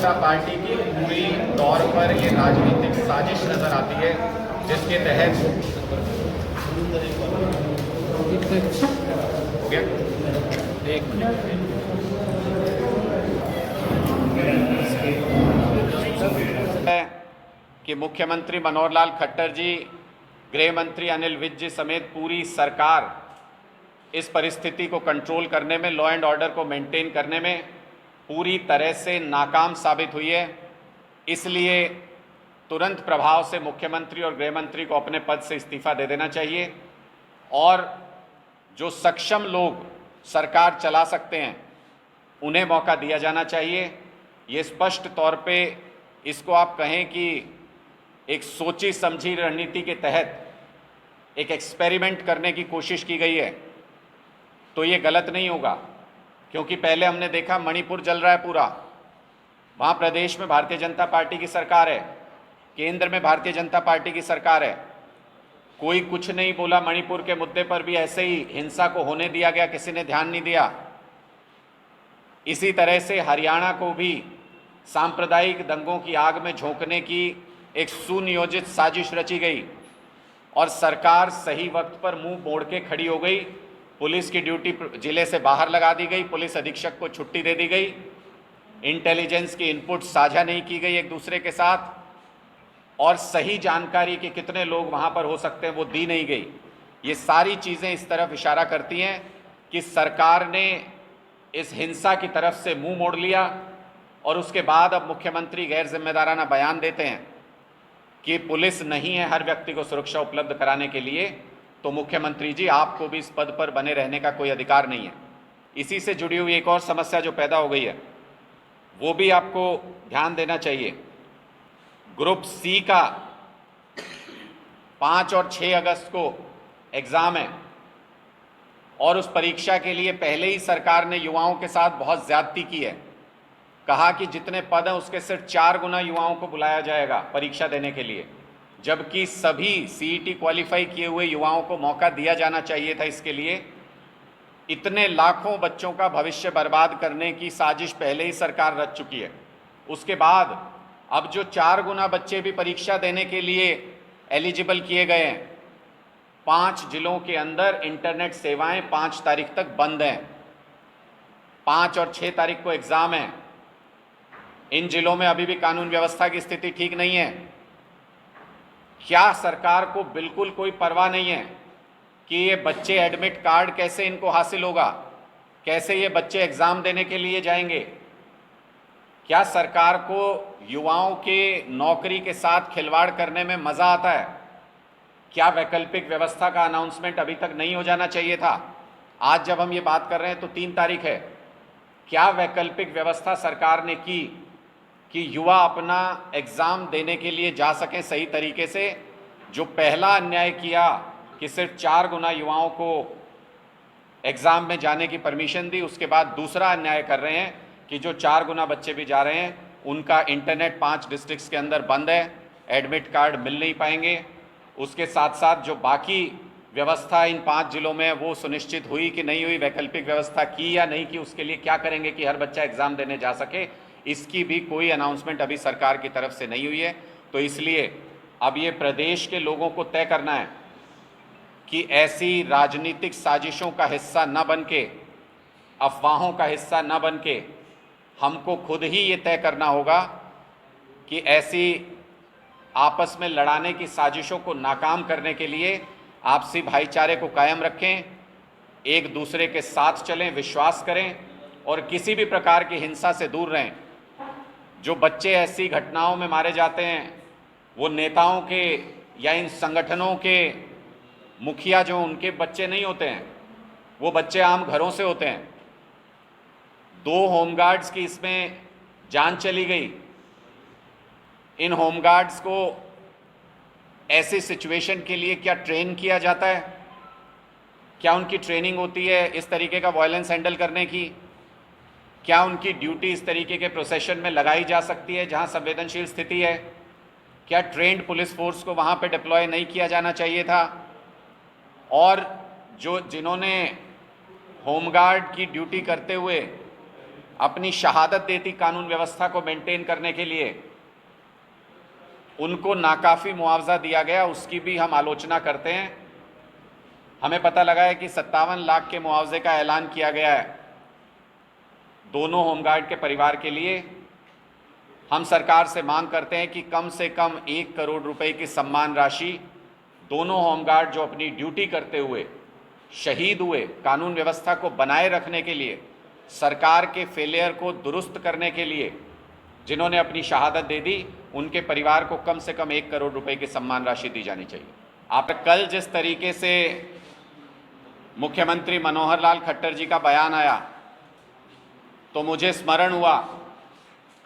जनता party की पूरी तौर पर ये राजनीतिक साजिश नजर आती है, जिसके तहत हो गया एक मिनट कि मुख्यमंत्री मनोहर लाल खट्टर जी, गृह मंत्री अनिल विज जी समेत पूरी सरकार इस परिस्थिति को कंट्रोल करने में, लॉ एंड ऑर्डर को मेंटेन करने में पूरी तरह से नाकाम साबित हुई है। इसलिए तुरंत प्रभाव से मुख्यमंत्री और गृह मंत्री को अपने पद से इस्तीफा दे देना चाहिए और जो सक्षम लोग सरकार चला सकते हैं उन्हें मौका दिया जाना चाहिए। ये स्पष्ट तौर पे इसको आप कहें कि एक सोची समझी रणनीति के तहत एक एक्सपेरिमेंट करने की कोशिश की गई है, तो ये गलत नहीं होगा। क्योंकि पहले हमने देखा मणिपुर जल रहा है पूरा, वहाँ प्रदेश में भारतीय जनता पार्टी की सरकार है, केंद्र में भारतीय जनता पार्टी की सरकार है, कोई कुछ नहीं बोला। मणिपुर के मुद्दे पर भी ऐसे ही हिंसा को होने दिया गया, किसी ने ध्यान नहीं दिया। इसी तरह से हरियाणा को भी सांप्रदायिक दंगों की आग में झोंकने की एक सुनियोजित साजिश रची गई और सरकार सही वक्त पर मुंह मोड़ के खड़ी हो गई। पुलिस की ड्यूटी जिले से बाहर लगा दी गई, पुलिस अधीक्षक को छुट्टी दे दी गई, इंटेलिजेंस की इनपुट साझा नहीं की गई एक दूसरे के साथ, और सही जानकारी कि कितने लोग वहाँ पर हो सकते हैं वो दी नहीं गई। ये सारी चीज़ें इस तरफ इशारा करती हैं कि सरकार ने इस हिंसा की तरफ से मुंह मोड़ लिया और उसके बाद अब मुख्यमंत्री गैर जिम्मेदाराना बयान देते हैं कि पुलिस नहीं है हर व्यक्ति को सुरक्षा उपलब्ध कराने के लिए। तो मुख्यमंत्री जी, आपको भी इस पद पर बने रहने का कोई अधिकार नहीं है। इसी से जुड़ी हुई एक और समस्या जो पैदा हो गई है वो भी आपको ध्यान देना चाहिए। ग्रुप सी का 5 और 6 अगस्त को एग्ज़ाम है और उस परीक्षा के लिए पहले ही सरकार ने युवाओं के साथ बहुत ज़्यादती की है। कहा कि जितने पद हैं उसके सिर्फ 4 गुना युवाओं को बुलाया जाएगा परीक्षा देने के लिए, जबकि सभी सीईटी क्वालिफाई किए हुए युवाओं को मौका दिया जाना चाहिए था। इसके लिए इतने लाखों बच्चों का भविष्य बर्बाद करने की साजिश पहले ही सरकार रच चुकी है। उसके बाद अब जो 4 गुना बच्चे भी परीक्षा देने के लिए एलिजिबल किए गए हैं, 5 जिलों के अंदर इंटरनेट सेवाएं 5 तारीख तक बंद हैं। 5 और 6 तारीख को एग्ज़ाम है। इन जिलों में अभी भी कानून व्यवस्था की स्थिति ठीक नहीं है। क्या सरकार को बिल्कुल कोई परवाह नहीं है कि ये बच्चे एडमिट कार्ड कैसे इनको हासिल होगा, कैसे ये बच्चे एग्ज़ाम देने के लिए जाएंगे? क्या सरकार को युवाओं के नौकरी के साथ खिलवाड़ करने में मज़ा आता है? क्या वैकल्पिक व्यवस्था का अनाउंसमेंट अभी तक नहीं हो जाना चाहिए था? आज जब हम ये बात कर रहे हैं तो 3 तारीख है। क्या वैकल्पिक व्यवस्था सरकार ने की कि युवा अपना एग्ज़ाम देने के लिए जा सकें सही तरीके से? जो पहला अन्याय किया कि सिर्फ 4 गुना युवाओं को एग्ज़ाम में जाने की परमिशन दी, उसके बाद दूसरा अन्याय कर रहे हैं कि जो 4 गुना बच्चे भी जा रहे हैं उनका इंटरनेट 5 डिस्ट्रिक्ट्स के अंदर बंद है, एडमिट कार्ड मिल नहीं पाएंगे। उसके साथ साथ जो बाकी व्यवस्था इन 5 जिलों में वो सुनिश्चित हुई कि नहीं हुई, वैकल्पिक व्यवस्था की या नहीं की, उसके लिए क्या करेंगे कि हर बच्चा एग्ज़ाम देने जा सके, इसकी भी कोई अनाउंसमेंट अभी सरकार की तरफ से नहीं हुई है। तो इसलिए अब ये प्रदेश के लोगों को तय करना है कि ऐसी राजनीतिक साजिशों का हिस्सा न बन के, अफवाहों का हिस्सा न बन के, हमको खुद ही ये तय करना होगा कि ऐसी आपस में लड़ाने की साजिशों को नाकाम करने के लिए आपसी भाईचारे को कायम रखें, एक दूसरे के साथ चलें, विश्वास करें और किसी भी प्रकार की हिंसा से दूर रहें। जो बच्चे ऐसी घटनाओं में मारे जाते हैं वो नेताओं के या इन संगठनों के मुखिया जो उनके बच्चे नहीं होते हैं, वो बच्चे आम घरों से होते हैं। 2 होमगार्ड्स की इसमें जान चली गई। इन होमगार्ड्स को ऐसी सिचुएशन के लिए क्या ट्रेन किया जाता है? क्या उनकी ट्रेनिंग होती है इस तरीके का वायलेंस हैंडल करने की? क्या उनकी ड्यूटी इस तरीके के प्रोसेशन में लगाई जा सकती है जहां संवेदनशील स्थिति है? क्या ट्रेंड पुलिस फोर्स को वहां पे डिप्लॉय नहीं किया जाना चाहिए था? और जिन्होंने होमगार्ड की ड्यूटी करते हुए अपनी शहादत देती कानून व्यवस्था को मेंटेन करने के लिए उनको नाकाफ़ी मुआवजा दिया गया, उसकी भी हम आलोचना करते हैं। हमें पता लगा है कि 57 लाख के मुआवजे का ऐलान किया गया है दोनों होमगार्ड के परिवार के लिए। हम सरकार से मांग करते हैं कि कम से कम 1 करोड़ रुपए की सम्मान राशि दोनों होमगार्ड जो अपनी ड्यूटी करते हुए शहीद हुए, कानून व्यवस्था को बनाए रखने के लिए, सरकार के फेलियर को दुरुस्त करने के लिए जिन्होंने अपनी शहादत दे दी, उनके परिवार को कम से कम 1 करोड़ रुपए की सम्मान राशि दी जानी चाहिए। आप कल जिस तरीके से मुख्यमंत्री मनोहर लाल खट्टर जी का बयान आया तो मुझे स्मरण हुआ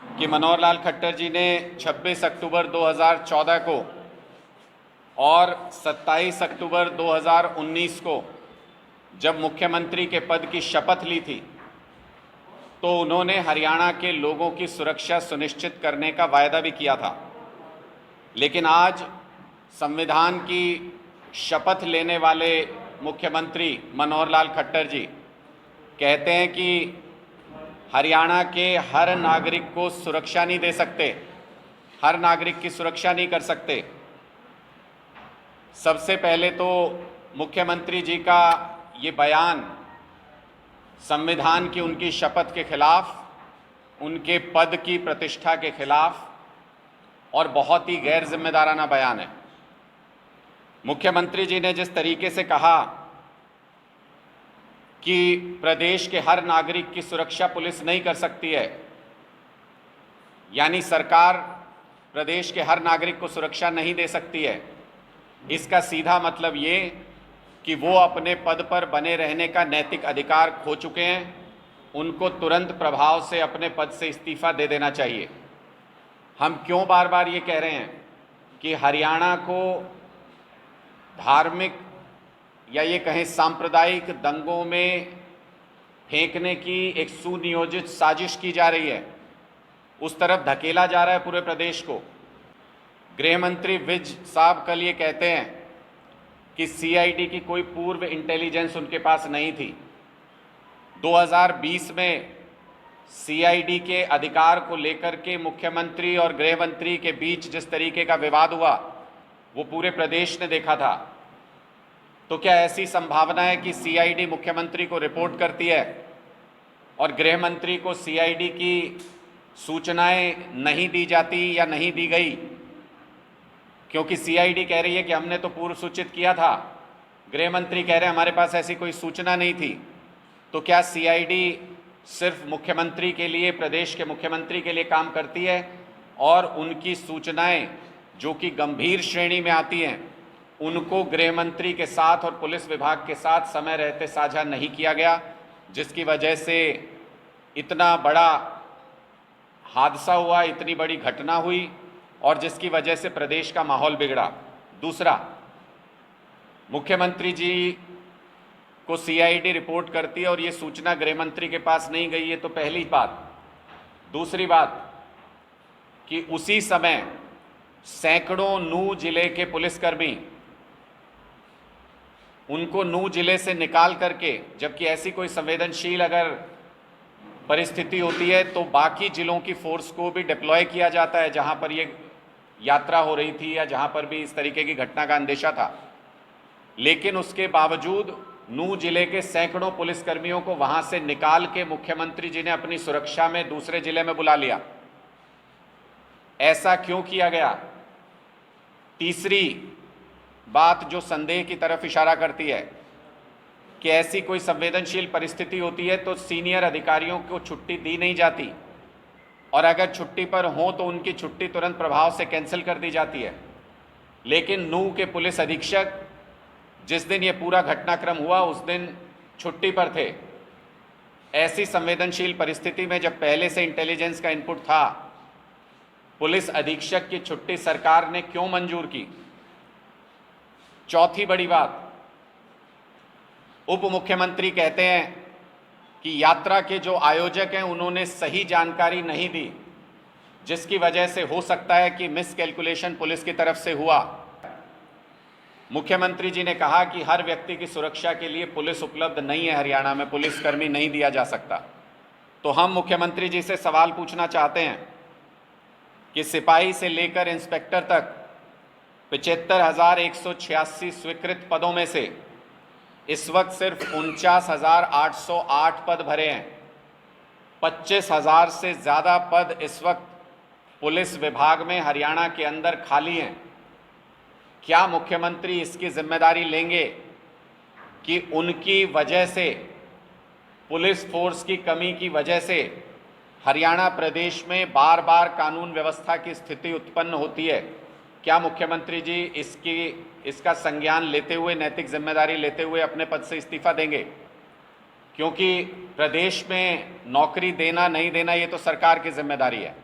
कि मनोहर लाल खट्टर जी ने 26 अक्टूबर 2014 को और 27 अक्टूबर 2019 को जब मुख्यमंत्री के पद की शपथ ली थी तो उन्होंने हरियाणा के लोगों की सुरक्षा सुनिश्चित करने का वायदा भी किया था। लेकिन आज संविधान की शपथ लेने वाले मुख्यमंत्री मनोहर लाल खट्टर जी कहते हैं कि हरियाणा के हर नागरिक को सुरक्षा नहीं दे सकते, हर नागरिक की सुरक्षा नहीं कर सकते। सबसे पहले तो मुख्यमंत्री जी का ये बयान संविधान की उनकी शपथ के खिलाफ, उनके पद की प्रतिष्ठा के खिलाफ और बहुत ही गैर जिम्मेदाराना बयान है। मुख्यमंत्री जी ने जिस तरीके से कहा कि प्रदेश के हर नागरिक की सुरक्षा पुलिस नहीं कर सकती है, यानी सरकार प्रदेश के हर नागरिक को सुरक्षा नहीं दे सकती है, इसका सीधा मतलब ये कि वो अपने पद पर बने रहने का नैतिक अधिकार खो चुके हैं। उनको तुरंत प्रभाव से अपने पद से इस्तीफा दे देना चाहिए। हम क्यों बार बार ये कह रहे हैं कि हरियाणा को धार्मिक या ये कहें सांप्रदायिक दंगों में फेंकने की एक सुनियोजित साजिश की जा रही है, उस तरफ धकेला जा रहा है पूरे प्रदेश को। गृह मंत्री विज साहब कल ये कहते हैं कि सीआईडी की कोई पूर्व इंटेलिजेंस उनके पास नहीं थी। 2020 में सीआईडी के अधिकार को लेकर के मुख्यमंत्री और गृह मंत्री के बीच जिस तरीके का विवाद हुआ वो पूरे प्रदेश ने देखा था। तो क्या ऐसी संभावना है कि सीआईडी मुख्यमंत्री को रिपोर्ट करती है और गृह मंत्री को सीआईडी की सूचनाएं नहीं दी जाती या नहीं दी गई? क्योंकि सीआईडी कह रही है कि हमने तो पूर्व सूचित किया था, गृह मंत्री कह रहे हैं हमारे पास ऐसी कोई सूचना नहीं थी। तो क्या सीआईडी सिर्फ मुख्यमंत्री के लिए, प्रदेश के मुख्यमंत्री के लिए काम करती है और उनकी सूचनाएं जो कि गंभीर श्रेणी में आती हैं उनको गृह मंत्री के साथ और पुलिस विभाग के साथ समय रहते साझा नहीं किया गया, जिसकी वजह से इतना बड़ा हादसा हुआ, इतनी बड़ी घटना हुई और जिसकी वजह से प्रदेश का माहौल बिगड़ा। दूसरा, मुख्यमंत्री जी को सीआईडी रिपोर्ट करती है और ये सूचना गृह मंत्री के पास नहीं गई है, तो पहली बात। दूसरी बात कि उसी समय सैकड़ों नूह जिले के पुलिसकर्मी उनको नूह जिले से निकाल करके, जबकि ऐसी कोई संवेदनशील अगर परिस्थिति होती है तो बाकी जिलों की फोर्स को भी डिप्लॉय किया जाता है जहां पर ये यात्रा हो रही थी या जहां पर भी इस तरीके की घटना का अंदेशा था। लेकिन उसके बावजूद नूह जिले के सैकड़ों पुलिसकर्मियों को वहां से निकाल के मुख्यमंत्री जी ने अपनी सुरक्षा में दूसरे जिले में बुला लिया। ऐसा क्यों किया गया? तीसरी बात जो संदेह की तरफ इशारा करती है कि ऐसी कोई संवेदनशील परिस्थिति होती है तो सीनियर अधिकारियों को छुट्टी दी नहीं जाती और अगर छुट्टी पर हो तो उनकी छुट्टी तुरंत प्रभाव से कैंसिल कर दी जाती है। लेकिन नूह के पुलिस अधीक्षक जिस दिन ये पूरा घटनाक्रम हुआ उस दिन छुट्टी पर थे। ऐसी संवेदनशील परिस्थिति में जब पहले से इंटेलिजेंस का इनपुट था, पुलिस अधीक्षक की छुट्टी सरकार ने क्यों मंजूर की? चौथी बड़ी बात, उप मुख्यमंत्री कहते हैं कि यात्रा के जो आयोजक हैं उन्होंने सही जानकारी नहीं दी, जिसकी वजह से हो सकता है कि मिसकैलकुलेशन पुलिस की तरफ से हुआ। मुख्यमंत्री जी ने कहा कि हर व्यक्ति की सुरक्षा के लिए पुलिस उपलब्ध नहीं है, हरियाणा में पुलिसकर्मी नहीं दिया जा सकता। तो हम मुख्यमंत्री जी से सवाल पूछना चाहते हैं कि सिपाही से लेकर इंस्पेक्टर तक 75,186 स्वीकृत पदों में से इस वक्त सिर्फ 49,808 पद भरे हैं। 25,000 से ज़्यादा पद इस वक्त पुलिस विभाग में हरियाणा के अंदर खाली हैं। क्या मुख्यमंत्री इसकी जिम्मेदारी लेंगे कि उनकी वजह से, पुलिस फोर्स की कमी की वजह से हरियाणा प्रदेश में बार बार कानून व्यवस्था की स्थिति उत्पन्न होती है? क्या मुख्यमंत्री जी इसका संज्ञान लेते हुए, नैतिक जिम्मेदारी लेते हुए अपने पद से इस्तीफा देंगे? क्योंकि प्रदेश में नौकरी देना नहीं देना ये तो सरकार की जिम्मेदारी है।